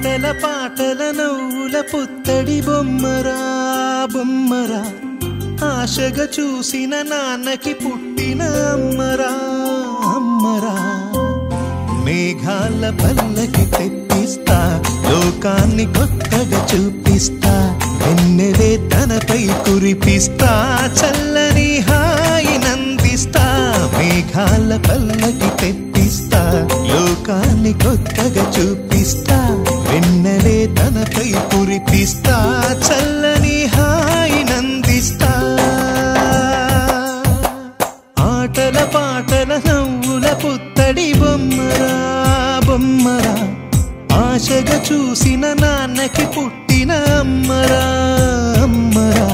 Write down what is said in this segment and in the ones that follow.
ఆటల పాటల నవ్వుల పుత్తడి బొమ్మరా బొమ్మరా ఆశగా చూసిన నాన్నకి పుట్టిన అమ్మరా అమ్మరా మేఘాల పల్లకి తెప్పిస్తా లోకాన్ని కొత్తగా చూపిస్తా వెన్నెలే తనపై కురిపిస్తా చల్లని హాయినందిస్తా మేఘాల పల్లకి తెప్పిస్తా లోకాన్ని కొత్తగా చూపిస్తా వెన్నెలే తనపై కురిపిస్తా చల్లని హాయినందిస్తా ఆటల పాటల నవ్వుల పుత్తడి బొమ్మరా బొమ్మరా ఆశగా చూసిన నాన్నకి పుట్టిన అమ్మరా అమ్మరా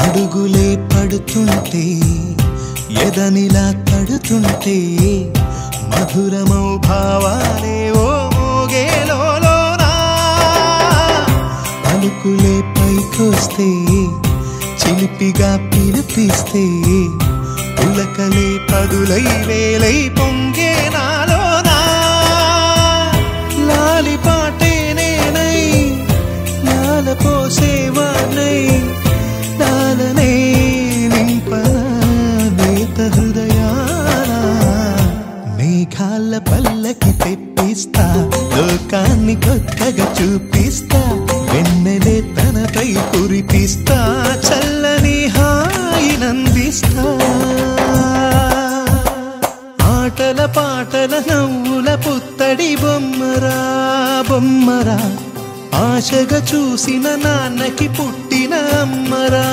అడుగులే పడుతుంటే ఎదనిలా తడుతుంటే మధురమౌ భావాలే ఓ మోగేలోనా పలుకులే పైకొస్తే చిలిపిగా పిలిపిస్తే పులకలే పదులై వేలై పొంగే నాలోనా లాలి పాటే నేనై లాల పోసేవాణ్ణై లాలనే నింపనా నేత హృదయాన మేఘాల పల్లకి తెప్పిస్తా లోకాన్ని కొత్తగా చూపిస్తా వెన్నెలే తనపై కురిపిస్తా చల్లని హాయినందిస్తా ఆటల పాటల నవ్వుల పుత్తడి బొమ్మరా బొమ్మరా ఆశగా చూసిన నాన్నకి పుట్టిన అమ్మరా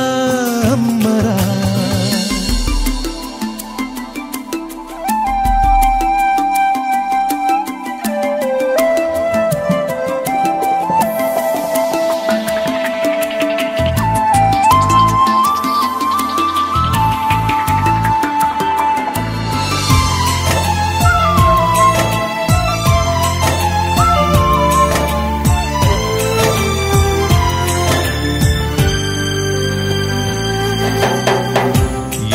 అమ్మరా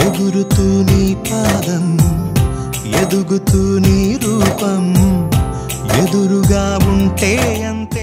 ఎగురుతూ నీ పాదం ఎదుగుతూ నీ రూపం ఎదురుగా ఉంటే అంతే